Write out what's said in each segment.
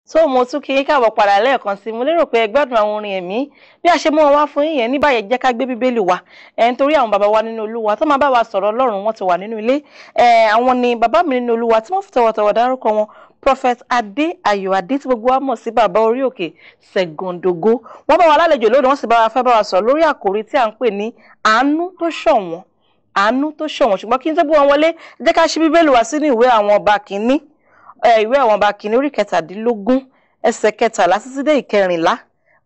So mo tún kí yín káàbọ̀ padà lẹ́ẹ̀kan sí. Mo lérò pé ẹ gbádùn àwọn orin ẹ̀mí bí a ṣe mú wọn wá fún yín yẹn. Ní báyìí jẹ́ ká gbé Bíbélì wa. Nítorí àwọn bàbá wa nínú Olúwa tó máa bá wa sọ̀rọ̀ Ọlọ́run, wọ́n ti wà nínú ilé. Àwọn ni bàbá mi nínú Olúwa tí wọ́n fi tọ̀wọ̀tọ̀wọ̀ dárúkọ wọn. Prophet Adé Ayọ̀ Adé tí gbogbo wa mọ̀ sí bàbá orí òkè Ṣẹ̀gàndògo. Wọ́n bá wa lálejò lónìí, wọ́n sì bá wa fẹ́ bá wa sọ̀rọ̀ lórí àkòrí tí à ń pè ní àánú tó ṣọ̀wọ́n. Àánú tó ṣọ̀wọ́n. Ṣùgbọ́n kí n tó gbé wọn wọlé, jẹ́ ká ṣí Bíbélì wa sínú ìwé àwọn ọba kìíní. Ìwé àwọn ọba kìíní orí 17 ẹsẹ̀ 13 títí dé 14,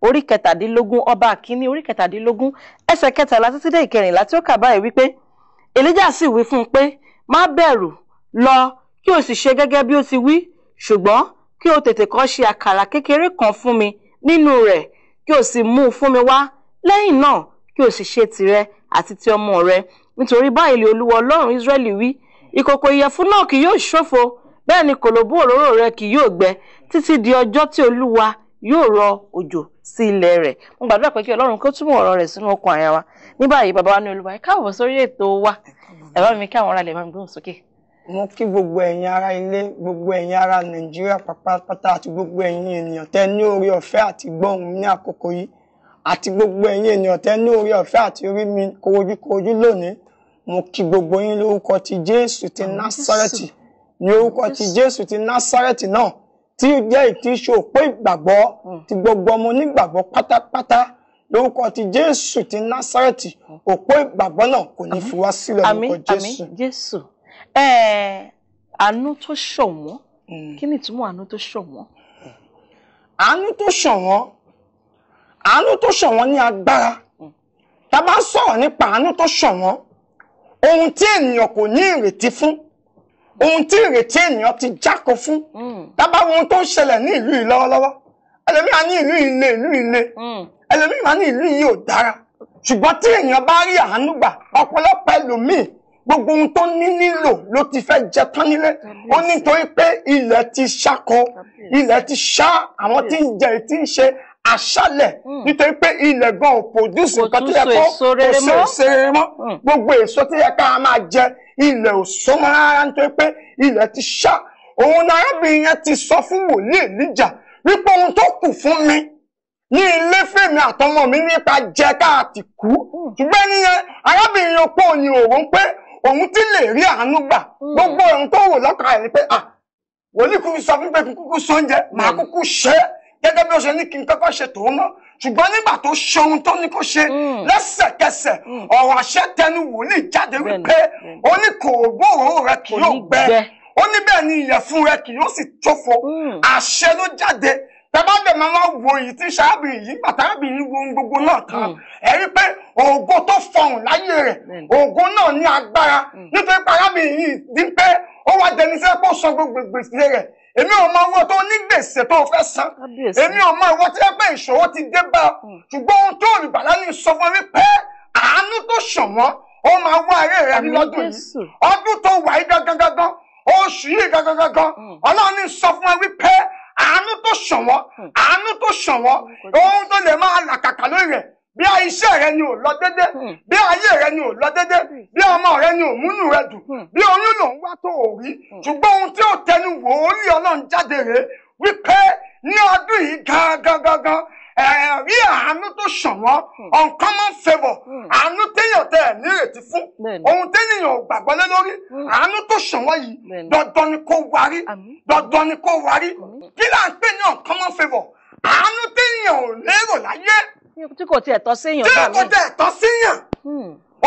orí 17 ọba kìíní orí 17 ẹsẹ̀ 13 títí dé 14 tí ó kà báyìí wípé Èlíjà sì wí fún un pé má bẹ̀rù, lọ kí o sì ṣe gẹ́gẹ́ bí ó ti wí, ṣùgbọ́n kí o tètè kọ́ ṣe àkàrà kékeré kan fún mi nínú rẹ̀, kí o sì mú fún mi wá, lẹ́yìn náà kí o sì ṣe tìrẹ àti ti ọmọ rẹ, nítorí báyìí lé Olúwa Ọlọ́run Ísírẹ́lì wí, ìkòkò ìyẹ̀fun náà kì yóò ṣòfo, bẹ́ẹ̀ ni kòlòbó òróró rẹ kì yóò gbẹ títí di ọjọ́ tí Olúwa yóò rọ òjò sí ilẹ̀ rẹ̀. Mo gbàdúrà pé kí Ọlọ́run kó túbọ̀ ọ̀rọ̀ rẹ̀ sínú ọkàn àyà wa. Ní báyìí bàbá wa ní Olúwa, ẹ káàbọ̀ sórí ètò wa. Ẹ bá mi kí àwọn ará ilẹ̀ máa ń gbóhùn sókè. Mo kí gbogbo ẹ̀yin ará ilé, gbogbo ẹ̀yin ará Nàìjíríà pátápátá àti gbogbo ẹ̀yin ènìyàn tẹ́ ní oore ọ̀fẹ́ àti gbọ́ mi ní àkókò yìí, àti gbogbo ẹ̀yin ènìyàn tẹ́ ní oore ọ̀fẹ́ àti rí mi korojúkorojú lónìí. Mo kí gbogbo yín lórúkọ ti Jésù ti Násárẹ́tì, ní orúkọ ti Jésù ti Násárẹ́tì náà tí jẹ́ ìtìṣe òpó ìgbàgbọ́ ti gbogbo ọmọ onígbàgbọ́ pátápátá, lórúkọ ti Jésù ti Násárẹ́tì, òpó ìgbàgbọ́ náà kò ní fi wá sílẹ̀ lórúkọ Jésù. Àmín Jésù. Àánú tó ṣọ̀wọ́n. Kí ni ìtumọ̀ àánú tó ṣọ̀wọ́n? Àánú tó ṣọ̀wọ́n. Àánú tó ṣọ̀wọ́n ní agbára. Tá bá sọ̀rọ̀ nípa àánú tó ṣọ̀wọ́n, ohun tí ènìyàn kò ní ìrètí fún, ohun tí ìrètí ènìyàn ti jákò fún. Tá bá wo ohun tó ń ṣẹlẹ̀ ní ìlú yìí lọ́wọ́lọ́wọ́, ẹlòmíràn ní ìlú ilé, ẹlòmíràn ní ìlú yìí ò dára. Ṣùgbọ́n tí ènìyàn bá rí àánú gbà, ọ̀pọ̀lọpọ̀ ẹlòmíì gbogbo ohun tó ní nílò ló ti fẹ́ jẹ tán nílé. Ó nítorí pé ilẹ̀ ti ṣákọ, ilẹ̀ ti ṣá, àwọn tí ń jẹ tí ń ṣe aṣálẹ̀, nítorí pé ilẹ̀ gan ò pòdúsì nǹkan tó yẹ kó èso rere mọ́. Gbogbo èso tó yẹ ká máa jẹ ilẹ̀ ò so mọ́ rárá, nítorí pé ilẹ̀ ti ṣá. Òun ni arábìnrin yẹn ti sọ fún wòlíì Èlíjà wípé ohun tó kù fún mi ní ilé fèmí àtọmọ mi nípa jẹ káàtì kú. Ṣùgbọ́n níyẹn arábìnrin yẹn pọ̀ ní òun pé òun ti lè rí àánú gbà. Gbogbo ohun tó wò lọ́kàn rẹ̀ ni pé wòlíì kúkú sọ fún pé kúkú sóúnjẹ màá kúkú ṣe é gẹ́gẹ́ bí ó ṣe ní kí n kọ́kọ́ ṣe tòun náà. Ṣùgbọ́n nígbà tó ṣe ohun tó ní kó ṣe, lẹ́sẹ̀kẹsẹ̀ ọ̀rọ̀ àṣẹ tẹnu wòlíì jáde wípé ó ní kòògbó òróró rẹ kì yóò gbẹ, ó ní bẹ́ẹ̀ ni ìyẹ̀fun rẹ kì yóò sì ṣòfo. Àṣẹ ló jáde. Tẹ́bàbẹ̀ máa wo èyí tí ṣáàbìnrin yìí pàtàkì wo gbogbo náà tán. Ẹ rí pé ògo tó fọhùn láyé rẹ̀, ògo náà ní agbára. Nítorí pé arábìnrin yìí dín pé ó wá dẹni sẹ́ kó san gbogbo gbèsè rẹ̀. Èmi ò mọ owó tó ní gbèsè tó fẹ́ san. Èmi ò mọ ìwọ tí ẹ pé ìṣòro ti dé bá. Ṣùgbọ́n ohun tó rí bàlá ní sọ fún mi pé àánú tó ṣọ̀wọ́n ó máa wá ayé rẹ̀ ní lọ́dún yìí. Ọdún tó wà yìí gangan, oṣù yìí gangan, Ọlọ́run ní sọ fún mi wípé àánú tó ṣọ̀wọ́n, àánú tó ṣọ̀wọ́n, ohun tó lè máa làkàkà lórí rẹ̀. Bí iṣẹ́ rẹ ni ò lọ dédé, bí ayé rẹ ni ò lọ dédé, bí ọmọ rẹ ni ò múnú rẹ dùn, bí oyún ló ń wá tó ò rí. Ṣùgbọ́n ohun tí ò tẹnu wò ó rí Ọlọ́run jáde rèé wípé ní ọdún yìí gangan, rí àánú tó ṣọ̀wọ́n, uncommon favour, àánú téèyàn tẹ̀ ní ìrètí fún, ohun téèyàn ò gbàgbọ́ lé lórí, àánú tó ṣọ̀wọ́n yìí dandan ni kó warí, dandan ni kó warí. Kí là ń pè ní uncommon favour? Àánú téèyàn ò lérò láyé, tí kò tiẹ̀ tọ́ síyàn. Tí kò tiẹ̀ tọ́ síyàn.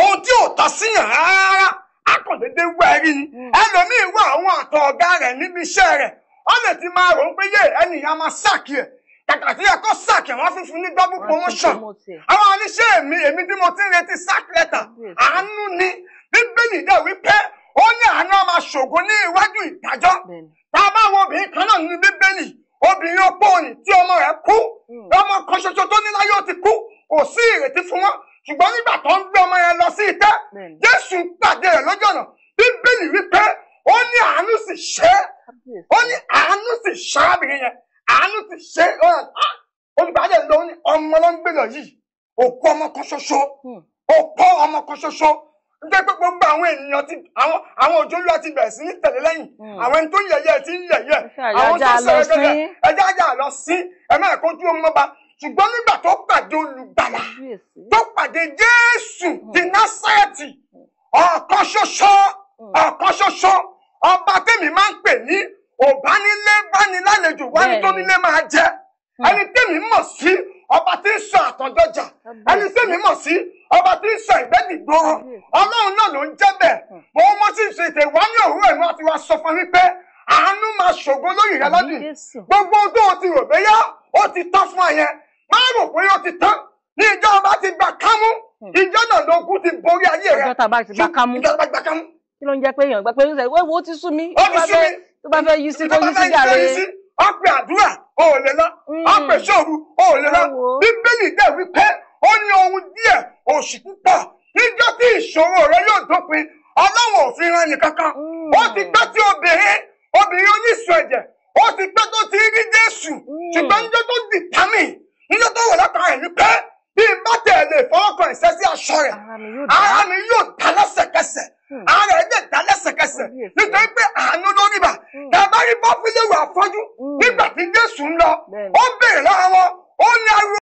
Ohun tí ò tọ́ síyàn rárá, akọ̀dédé wẹ̀rí ni. Ẹlòmíì wà àwọn àtọ̀ ọ̀gá rẹ̀ níbi iṣẹ́ rẹ̀. Ó lè ti máa rò ó pé yé ẹnìyàn máa sáàkì ẹ̀. Kàkà tí ẹ̀kọ́ sáàkì àwọn fífún ní double promotion. Àwọn oníṣẹ́ èmi tí mo ti ń retí sack letter. Àánú ni. Bíbélì dẹ̀ wípé ó ní àánú á máa ṣògo ní iwájú ìdájọ́. Tá a bá wo obìnrin kan náà nínú Bíbélì, obìnrin opó òní tí ọmọ rẹ̀ kú, ọmọ kan ṣoṣo tó ní láyé ó ti kú, kò sí ìrètí fún wọn. Ṣùgbọ́n nígbà tó ń gbé ọmọ yẹn lọ sí ìtẹ́, Jésù pàdé rẹ̀ lójú ọ̀nà. Bíbélì wípé ó ní àánú sì ṣe é, ó ní àánú sì ṣe arábìnrin yẹn, àánú sì ṣe é. Olùbàdàn ló ní ọmọ ló ń gbé lọ yìí, òkú ọmọ kan ṣoṣo, òkú ọmọ kan ṣoṣo. Nítorí pé gbogbo àwọn ènìyàn ti àwọn òjòlúwa ti bẹ̀rẹ̀ sí ní tẹ̀lé lẹ́yìn. Àwọn ẹni tó ń yẹ̀yẹ́ ti ń yẹ̀yẹ́. Àwọn tó ń sọ̀rọ̀ gẹ́gẹ́ ẹjẹ́ ajá máa sín ẹ má kó ojú omi ọba ṣùgbọ́n nígbà tó pàdé olùgbàlà tó pàdé Jésù ti Násárẹ́tì ọ̀kan ṣoṣo ọba tèmi máa ń pè ní òbánilé bánilálejò wáni tó nílé máa jẹ ẹni tèmi mọ̀ sí ọba tí ń sọ àtọ̀dọ́jà ẹni tèmi mọ̀ sí ọba tí ń sọ ìgbẹ́dìgbòho Ọlọ́run náà ló ń jẹ́ bẹ́ẹ̀ mo mọ́ sí ìṣètò ìwá ní òwúrọ̀ ìmọ̀ àti wá sọ fún mi pé àánú máa ṣògo lórí rẹ lọ́dún gbogbo tó o ti rò bẹ́yà ó ti tán fún ẹ yẹn máa rò pé ó ti tán ní ìjọ ọba ti gbà kámú ìjọ náà lógún ti borí ayé rẹ ìjọ tá a bá ti gbà kámú kí ló ń jẹ́ pé èèyàn gbà pé ó ti sú mi tó bá fẹ́ yí sí tó yí sí jàre ọpẹ́ àdúrà o ò lè lọ ọpẹ́ ṣòru o ò lè lọ Bíbélì dẹ̀ wípé ó ní ohun díẹ̀ òṣì púpọ̀ níjọ́ tí ìṣòro rẹ yóò dópin Ọlọ́run ò fi rán ẹnìkankan ó ti gbọ́ tí obìnrin oníṣun ẹ̀jẹ̀ ó ti gbọ́ tó ti rí Jésù ṣùgbọ́n níjọ́ tó dìtámì níjọ́ tó wọ̀ látara ẹ̀ ní pé bí n bá tẹ̀lé ìfọwọ́kàn ìṣẹ́ sí aṣọ rẹ̀ ara mi yóò dá lẹ́sẹ̀kẹsẹ̀ ara ẹ̀ dẹ̀ dá lẹ́sẹ̀kẹsẹ̀ nítorí pé àánú ló rí bà tá a bá rí bọ́fílẹ̀ wà fọ́jú nígbà tí Jésù ń lọ ó béèrè lọ́wọ́ wọn ó ní